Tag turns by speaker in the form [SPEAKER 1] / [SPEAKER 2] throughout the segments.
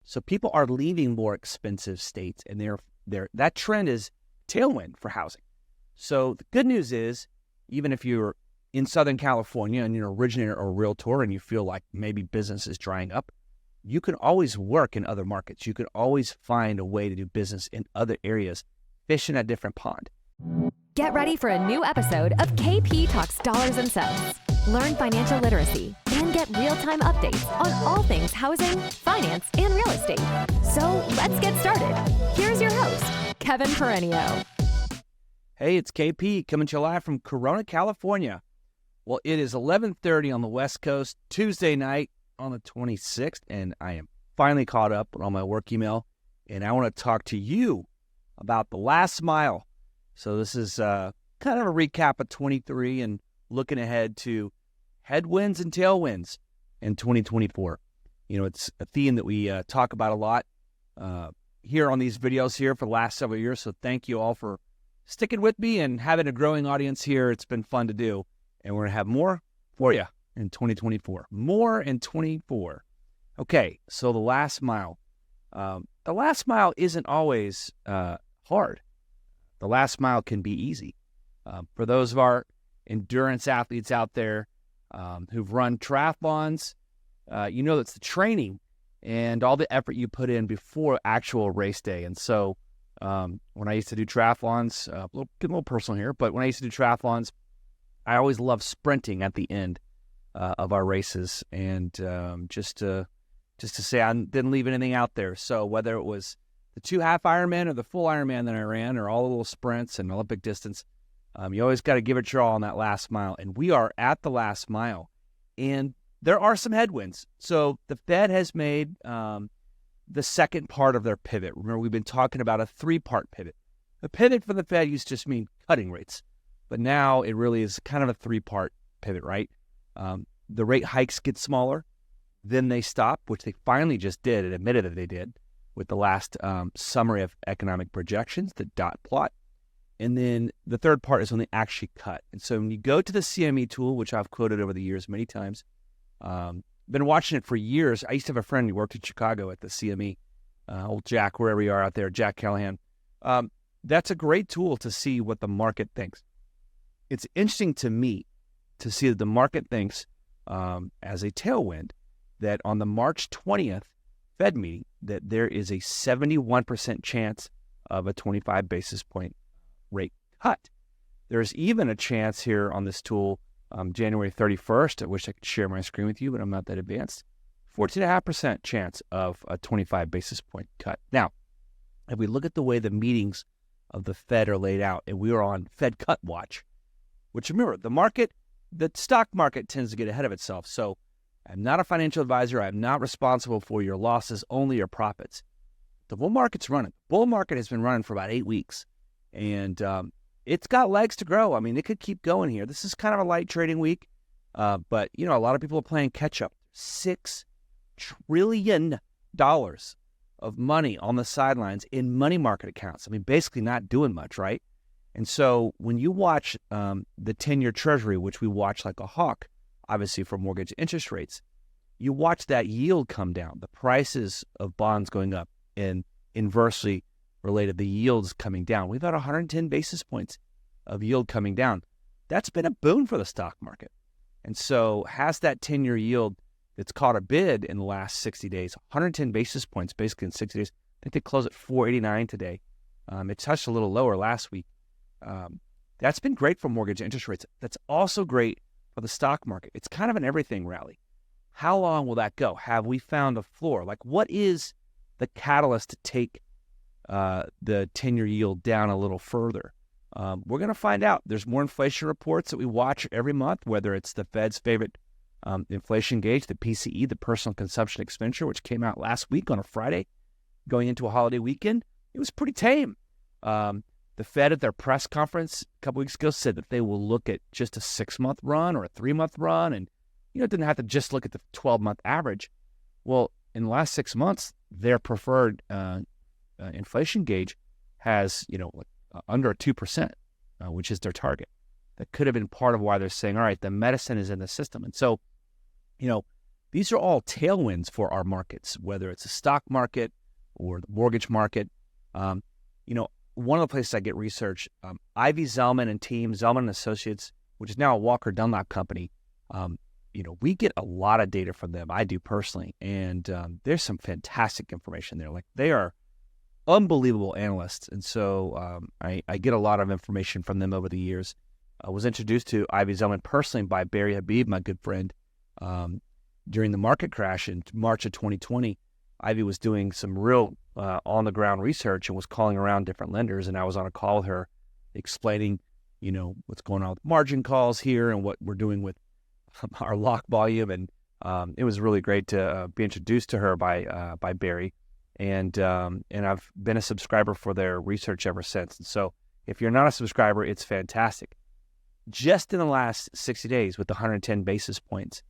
[SPEAKER 1] So people are leaving more expensive states, and that trend is tailwind for housing. So the good news is, even if you're in Southern California and you're an originator or a realtor and you feel like maybe business is drying up, you can always work in other markets. You can always find a way to do business in other areas, fish in a different pond.
[SPEAKER 2] Get ready for a new episode of KP Talks Dollars and Cents. Learn financial literacy and get real-time updates on all things housing, finance, and real estate. So let's get started. Here's your host, Kevin Perenio.
[SPEAKER 1] Hey, it's KP coming to you live from Corona, California. Well, it is 11:30 on the West Coast, Tuesday night on the 26th, and I am finally caught up on my work email, and I want to talk to you about the last mile. So this is kind of a recap of 23 and looking ahead to headwinds and tailwinds in 2024. You know, it's a theme that we talk about a lot here on these videos here for the last several years. So thank you all for sticking with me and having a growing audience here. It's been fun to do, and we're going to have more for you in 2024. More in 24. Okay, so the last mile. The last mile isn't always hard. The last mile can be easy. For those of our endurance athletes out there who've run triathlons, you know that's the training and all the effort you put in before actual race day. And so when I used to do triathlons, get a little personal here, but when I used to do triathlons, I always loved sprinting at the end of our races, and just to say I didn't leave anything out there. So whether it was the 2 half Ironman or the full Ironman that I ran, or all the little sprints and Olympic distance, you always got to give it your all on that last mile. And we are at the last mile, and there are some headwinds. So the Fed has made the second part of their pivot. Remember, we've been talking about a 3-part pivot. The pivot for the Fed used to just mean cutting rates, but now it really is kind of a 3-part pivot, right? The rate hikes get smaller, then they stop, which they finally just did and admitted that they did with the last summary of economic projections, the dot plot. And then the third part is when they actually cut. And so when you go to the CME tool, which I've quoted over the years many times, been watching it for years. I used to have a friend who worked in Chicago at the CME, old Jack, wherever you are out there, Jack Callahan. That's a great tool to see what the market thinks. It's interesting to me to see that the market thinks as a tailwind that on the March 20th Fed meeting that there is a 71% chance of a 25 basis point rate cut. There's even a chance here on this tool, January 31st, I wish I could share my screen with you, but I'm not that advanced, 14.5% chance of a 25 basis point cut. Now, if we look at the way the meetings of the Fed are laid out, and we are on Fed cut watch, which remember, the stock market tends to get ahead of itself. So I'm not a financial advisor. I'm not responsible for your losses, only your profits. The bull market's running. The bull market has been running for about 8 weeks, and it's got legs to grow. I mean, it could keep going here. This is kind of a light trading week, but, you know, a lot of people are playing catch-up. $6 trillion of money on the sidelines in money market accounts. I mean, basically not doing much, right? And so when you watch the 10-year treasury, which we watch like a hawk, obviously for mortgage interest rates, you watch that yield come down, the prices of bonds going up, and inversely related, the yields coming down. We've had 110 basis points of yield coming down. That's been a boon for the stock market. And so has that 10-year yield that's caught a bid in the last 60 days, 110 basis points basically in 60 days. I think they closed at 489 today. It touched a little lower last week. That's been great for mortgage interest rates. That's also great for the stock market. It's kind of an everything rally. How long will that go? Have we found a floor? Like, what is the catalyst to take the 10-year yield down a little further? We're going to find out. There's more inflation reports that we watch every month, whether it's the Fed's favorite inflation gauge, the PCE, the personal consumption expenditure, which came out last week on a Friday, going into a holiday weekend. It was pretty tame. The Fed at their press conference a couple weeks ago said that they will look at just a 6-month run or a 3-month run, and it didn't have to just look at the 12-month average. Well, in the last 6 months, their preferred inflation gauge has under 2%, which is their target. That could have been part of why they're saying, all right, the medicine is in the system. And so, These are all tailwinds for our markets, whether it's a stock market or the mortgage market. One of the places I get research, Ivy Zelman and team, Zelman and Associates, which is now a Walker Dunlop company, we get a lot of data from them. I do personally, and there's some fantastic information there. Like, they are unbelievable analysts, and so I get a lot of information from them over the years. I was introduced to Ivy Zelman personally by Barry Habib, my good friend, during the market crash in March of 2020. Ivy was doing some real on-the-ground research and was calling around different lenders, and I was on a call with her explaining, what's going on with margin calls here and what we're doing with our lock volume, and it was really great to be introduced to her by Barry, and I've been a subscriber for their research ever since. And so if you're not a subscriber, it's fantastic. Just in the last 60 days with the 110 basis points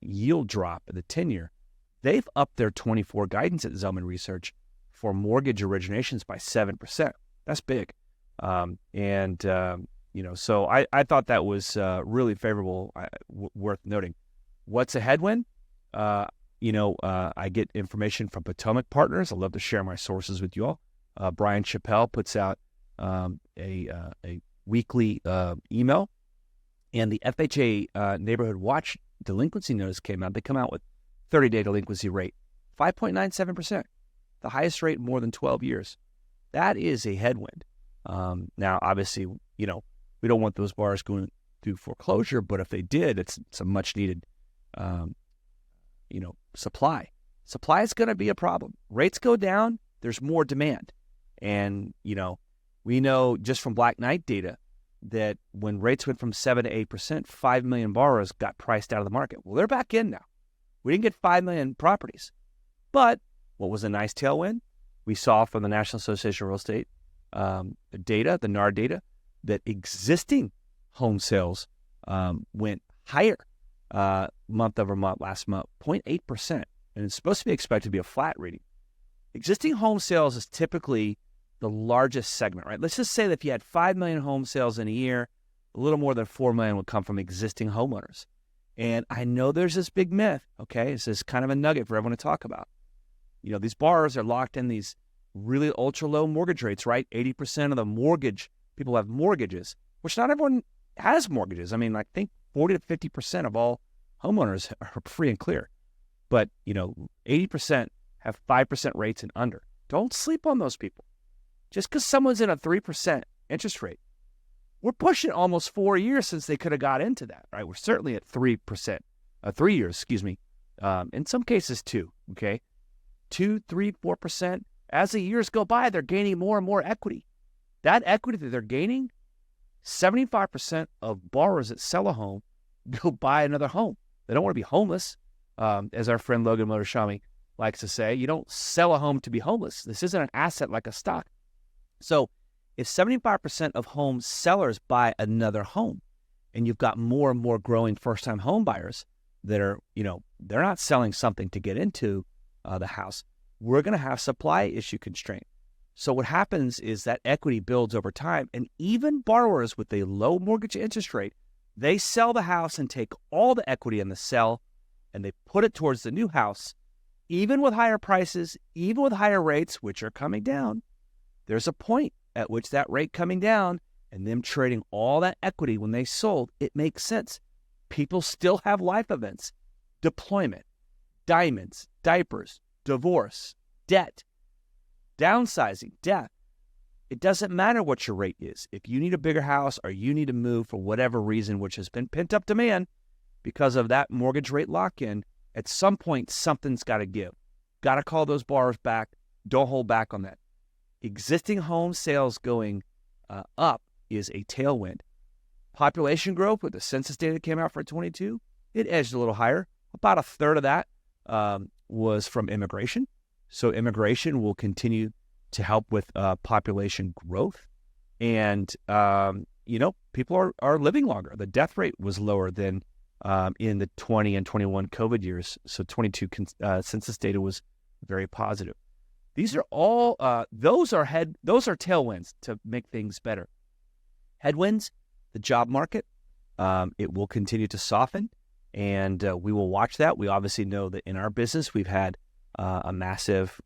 [SPEAKER 1] yield drop in the 10-year, they've upped their 24 guidance at Zelman Research for mortgage originations by 7%. That's big. So I thought that was really favorable, worth noting. What's a headwind? I get information from Potomac Partners. I love to share my sources with you all. Brian Chappell puts out a weekly email, and the FHA Neighborhood Watch delinquency notice came out. They come out with 30-day delinquency rate, 5.97%, the highest rate in more than 12 years. That is a headwind. Now, obviously, we don't want those borrowers going through foreclosure, but if they did, it's a much-needed, supply. Supply is going to be a problem. Rates go down, there's more demand. And, we know just from Black Knight data that when rates went from 7 to 8%, 5 million borrowers got priced out of the market. Well, they're back in now. We didn't get 5 million properties. But what was a nice tailwind? We saw from the National Association of Real Estate data, the NAR data, that existing home sales went higher month over month last month, 0.8%. And it's supposed to be expected to be a flat reading. Existing home sales is typically the largest segment, right? Let's just say that if you had 5 million home sales in a year, a little more than 4 million would come from existing homeowners. And I know there's this big myth, okay? This is kind of a nugget for everyone to talk about. These borrowers are locked in these really ultra-low mortgage rates, right? 80% of the mortgage people have mortgages, which not everyone has mortgages. I mean, I think 40 to 50% of all homeowners are free and clear. But, 80% have 5% rates and under. Don't sleep on those people. Just because someone's in a 3% interest rate, we're pushing almost 4 years since they could have got into that, right? We're certainly at 3%, 3 years, in some cases 2, okay? 2, 3, 4%. As the years go by, they're gaining more and more equity. That equity that they're gaining, 75% of borrowers that sell a home go buy another home. They don't want to be homeless. As our friend Logan Motorshami likes to say, you don't sell a home to be homeless. This isn't an asset like a stock. So if 75% of home sellers buy another home, and you've got more and more growing first-time home buyers that are, they're not selling something to get into the house, we're going to have supply issue constraint. So what happens is that equity builds over time, and even borrowers with a low mortgage interest rate, they sell the house and take all the equity in the sell, and they put it towards the new house. Even with higher prices, even with higher rates, which are coming down, there's a point at which that rate coming down and them trading all that equity when they sold, it makes sense. People still have life events, deployment, diamonds, diapers, divorce, debt, downsizing, death. It doesn't matter what your rate is. If you need a bigger house or you need to move for whatever reason, which has been pent-up demand because of that mortgage rate lock-in, at some point, something's got to give. Got to call those borrowers back. Don't hold back on that. Existing home sales going up is a tailwind. Population growth, with the census data that came out for 22, it edged a little higher. About a third of that was from immigration. So immigration will continue to help with population growth. And, people are living longer. The death rate was lower than in the 20 and 21 COVID years. So 22 census data was very positive. These are all, those are tailwinds to make things better. Headwinds, the job market, it will continue to soften. And we will watch that. We obviously know that in our business, we've had a massive,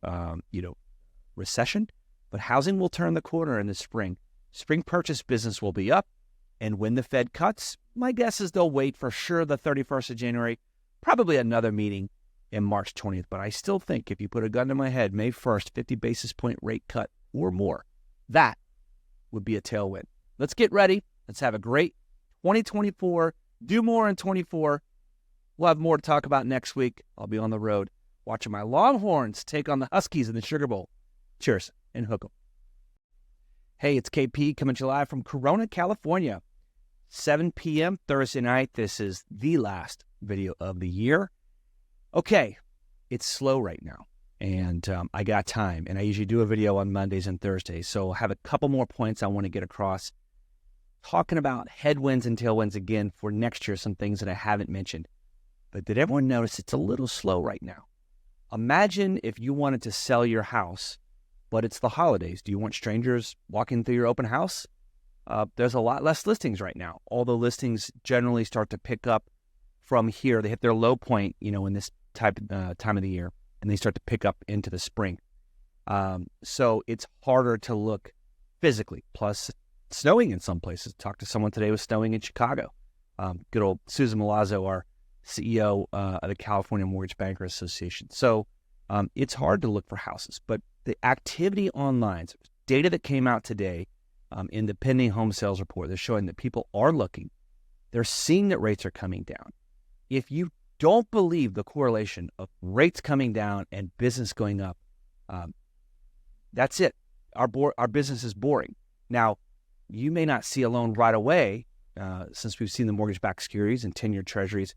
[SPEAKER 1] recession, but housing will turn the corner in the spring. Spring purchase business will be up. And when the Fed cuts, my guess is they'll wait for sure the 31st of January, probably another meeting in March 20th. But I still think if you put a gun to my head, May 1st, 50 basis point rate cut or more, that would be a tailwind. Let's get ready. Let's have a great 2024. Do more in 24. We'll have more to talk about next week. I'll be on the road watching my Longhorns take on the Huskies in the Sugar Bowl. Cheers and hook 'em. Hey, it's KP coming to you live from Corona, California. 7 p.m. Thursday night. This is the last video of the year. Okay, it's slow right now, and I got time, and I usually do a video on Mondays and Thursdays, so I have a couple more points I want to get across. Talking about headwinds and tailwinds again for next year, some things that I haven't mentioned. But did everyone notice it's a little slow right now? Imagine if you wanted to sell your house, but it's the holidays. Do you want strangers walking through your open house? There's a lot less listings right now. Although listings generally start to pick up from here. They hit their low point, in this time of the year, and they start to pick up into the spring. So it's harder to look physically. Plus, snowing in some places. Talked to someone today, it was snowing in Chicago. Good old Susan Milazzo, our CEO of the California Mortgage Bankers Association. So it's hard to look for houses. But the activity online, so data that came out today in the pending home sales report, they're showing that people are looking. They're seeing that rates are coming down. If you don't believe the correlation of rates coming down and business going up, that's it. Our business is boring. Now, you may not see a loan right away since we've seen the mortgage-backed securities and 10-year treasuries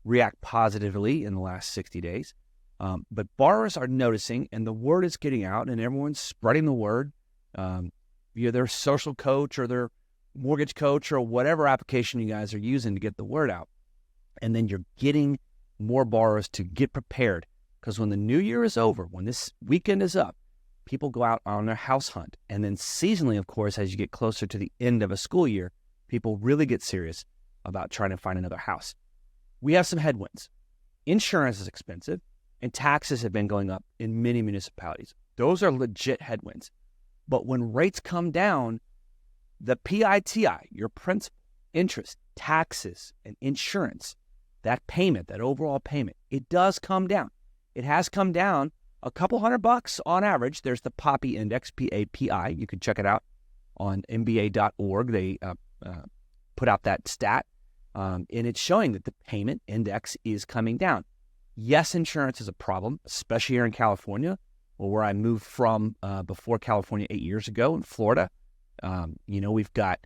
[SPEAKER 1] react positively in the last 60 days. But borrowers are noticing, and the word is getting out, and everyone's spreading the word via their social coach or their mortgage coach or whatever application you guys are using to get the word out. And then you're getting more borrowers to get prepared, because when the new year is over, when this weekend is up, people go out on their house hunt. And then seasonally, of course, as you get closer to the end of a school year, people really get serious about trying to find another house. We have some headwinds. Insurance is expensive, and taxes have been going up in many municipalities. Those are legit headwinds. But when rates come down, the PITI, your principal, interest, taxes, and insurance, that payment, that overall payment, it does come down. It has come down a couple $100 on average. There's the PAPI index, PAPI. You can check it out on MBA.org. They put out that stat, and it's showing that the payment index is coming down. Yes, insurance is a problem, especially here in California, where I moved from before California 8 years ago in Florida. We've got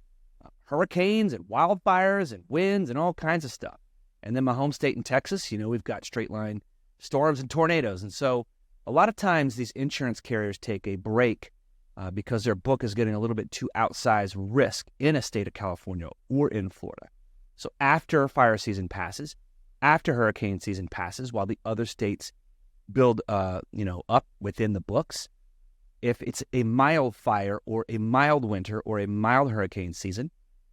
[SPEAKER 1] hurricanes and wildfires and winds and all kinds of stuff. And then my home state in Texas, we've got straight line storms and tornadoes. And so a lot of times these insurance carriers take a break because their book is getting a little bit too outsized risk in a state of California or in Florida. So after fire season passes, after hurricane season passes, while the other states build, up within the books, if it's a mild fire or a mild winter or a mild hurricane season,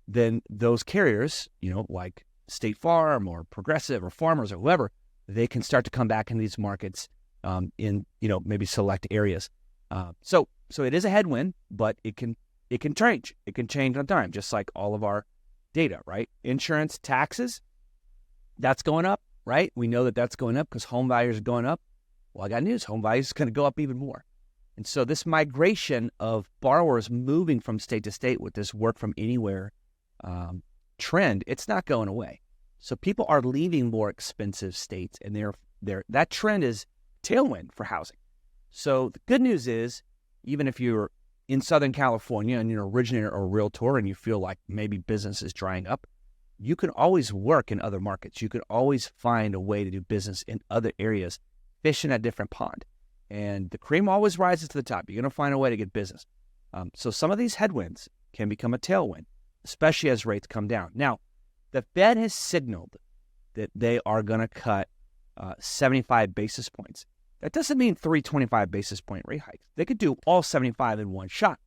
[SPEAKER 1] then those carriers, like State Farm or Progressive or Farmers or whoever, they can start to come back in these markets in maybe select areas. So it is a headwind, but it can change. It can change on time, just like all of our data, right? Insurance, taxes, that's going up, right? We know that that's going up because home values are going up. Well, I got news. Home values is going to go up even more. And so this migration of borrowers moving from state to state with this work from anywhere trend, it's not going away. So people are leaving more expensive states, and that trend is tailwind for housing. So the good news is, even if you're in Southern California and you're an originator or a realtor and you feel like maybe business is drying up, you can always work in other markets. You can always find a way to do business in other areas, fish in a different pond. And the cream always rises to the top. You're going to find a way to get business. So some of these headwinds can become a tailwind, especially as rates come down. Now, the Fed has signaled that they are going to cut 75 basis points. That doesn't mean 325 basis point rate hikes. They could do all 75 in one shot.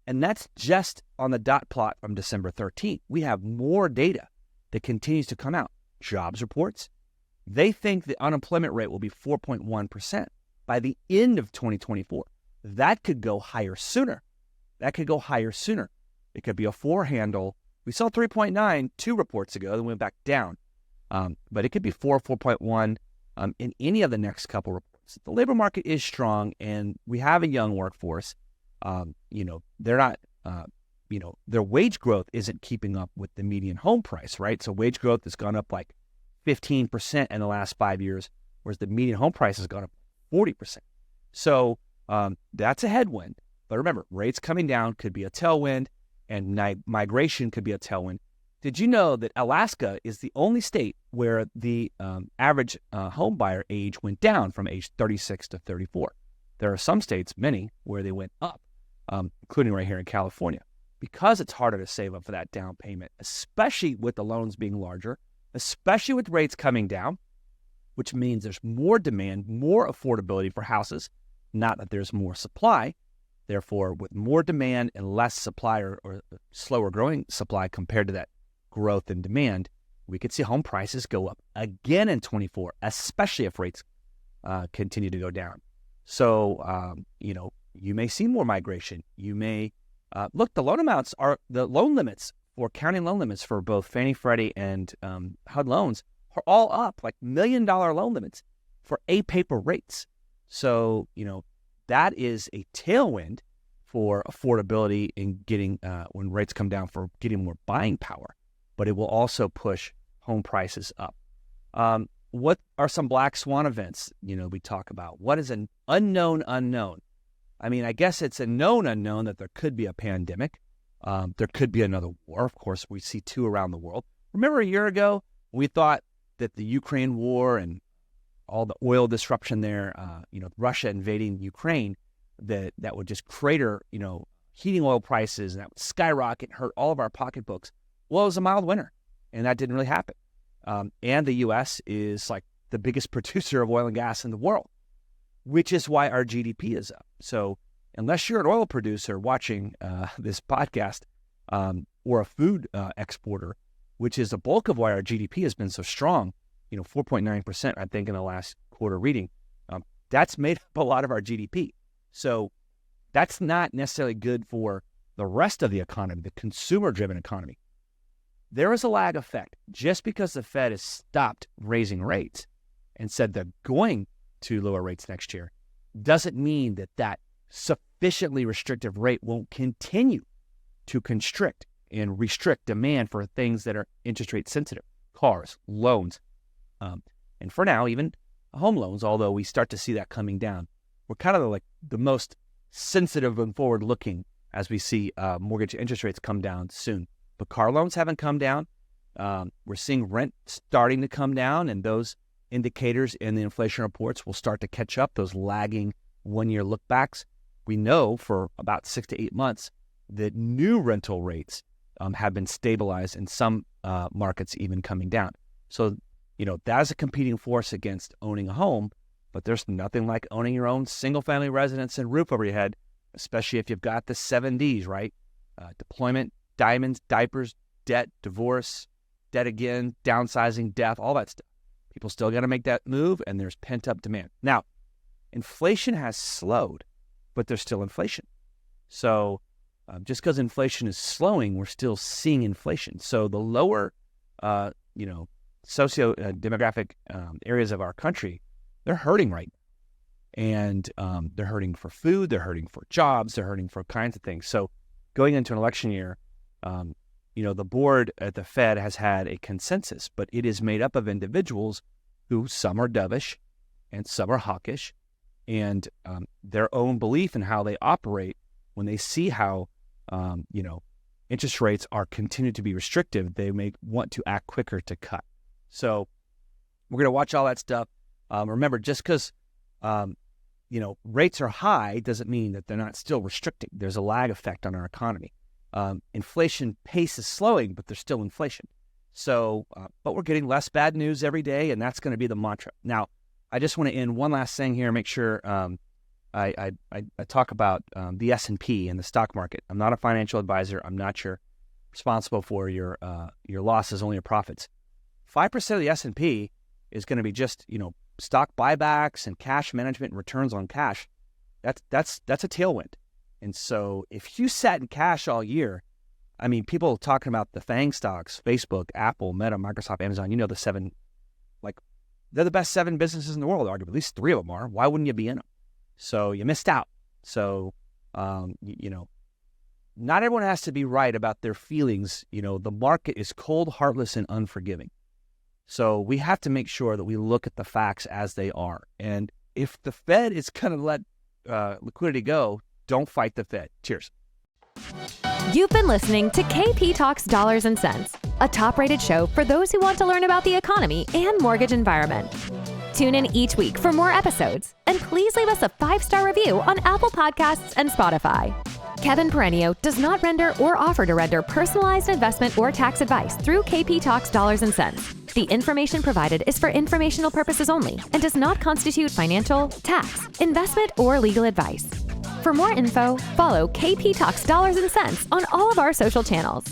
[SPEAKER 1] And that's just on the dot plot from December 13th. We have more data that continues to come out. jobs reports. They think the unemployment rate will be 4.1% by the end of 2024. That could go higher sooner. It could be a 4 handle. We saw 3.9 2 reports ago, then went back down. But it could be 4.1 in any of the next couple reports. The labor market is strong, and we have a young workforce. They're not, their wage growth isn't keeping up with the median home price, right? So wage growth has gone up like 15% in the last 5 years, whereas the median home price has gone up 40%. So that's a headwind. But remember, rates coming down could be a tailwind, and migration could be a tailwind. Did you know that Alaska is the only state where the average home buyer age went down from age 36 to 34? There are some states, many, where they went up, including right here in California, because it's harder to save up for that down payment, especially with the loans being larger, especially with rates coming down, which means there's more demand, more affordability for houses, not that there's more supply. Therefore, with more demand and less supply or slower growing supply compared to that growth in demand, we could see home prices go up again in 24, especially if rates continue to go down. So, you may see more migration. You may look. The loan limits for county loan limits for both Fannie, Freddie, and HUD loans are all up, like $1 million loan limits for A-paper rates. So, that is a tailwind for affordability in getting, when rates come down, for getting more buying power. But it will also push home prices up. What are some black swan events, we talk about? What is an unknown unknown? I mean, I guess it's a known unknown that there could be a pandemic. There could be another war. Of course, we see 2 around the world. Remember a year ago, we thought that the Ukraine war and all the oil disruption there, Russia invading Ukraine, that would just crater, heating oil prices, and that would skyrocket and hurt all of our pocketbooks. Well, it was a mild winter, and that didn't really happen. And the U.S. is like the biggest producer of oil and gas in the world, which is why our GDP is up. So unless you're an oil producer watching this podcast, or a food exporter, which is the bulk of why our GDP has been so strong, 4.9%, I think, in the last quarter reading, that's made up a lot of our GDP. So that's not necessarily good for the rest of the economy, the consumer-driven economy. There is a lag effect. Just because the Fed has stopped raising rates and said they're going to lower rates next year doesn't mean that sufficiently restrictive rate won't continue to constrict and restrict demand for things that are interest rate sensitive, cars, loans, and for now, even home loans, although we start to see that coming down. We're kind of like the most sensitive and forward-looking as we see mortgage interest rates come down soon. But car loans haven't come down. We're seeing rent starting to come down, and those indicators in the inflation reports will start to catch up, those lagging one-year look-backs. We know for about 6 to 8 months that new rental rates have been stabilized, and some markets even coming down. So, that is a competing force against owning a home, but there's nothing like owning your own single-family residence and roof over your head, especially if you've got the 7 Ds, right? Deployment, diamonds, diapers, debt, divorce, debt again, downsizing, death, all that stuff. People still got to make that move, and there's pent-up demand. Now, inflation has slowed, but there's still inflation. So just because inflation is slowing, we're still seeing inflation. So the lower, socio-demographic areas of our country, they're hurting right now. And they're hurting for food, they're hurting for jobs, they're hurting for kinds of things. So going into an election year, the board at the Fed has had a consensus, but it is made up of individuals who some are dovish and some are hawkish, and their own belief in how they operate, when they see how, interest rates are continued to be restrictive, they may want to act quicker to cut. So we're going to watch all that stuff. Remember, just because, rates are high doesn't mean that they're not still restricting. There's a lag effect on our economy. Inflation pace is slowing, but there's still inflation. So, but we're getting less bad news every day, and that's going to be the mantra. Now, I just want to end one last thing here, make sure I talk about the S&P and the stock market. I'm not a financial advisor. I'm not responsible for your losses, only your profits. 5% of the S&P is going to be just, stock buybacks and cash management and returns on cash. That's a tailwind. And so if you sat in cash all year, I mean, people talking about the FANG stocks, Facebook, Apple, Meta, Microsoft, Amazon, the 7, they're the best 7 businesses in the world, arguably. At least 3 of them are. Why wouldn't you be in them? So you missed out. So, not everyone has to be right about their feelings. The market is cold, heartless, and unforgiving. So we have to make sure that we look at the facts as they are. And if the Fed is going to let liquidity go, don't fight the Fed. Cheers.
[SPEAKER 2] You've been listening to KP Talks Dollars and Cents, a top-rated show for those who want to learn about the economy and mortgage environment. Tune in each week for more episodes, and please leave us a 5-star review on Apple Podcasts and Spotify. Kevin Perenio does not render or offer to render personalized investment or tax advice through KP Talks Dollars and Cents. The information provided is for informational purposes only and does not constitute financial, tax, investment, or legal advice. For more info, follow KP Talks Dollars and Cents on all of our social channels.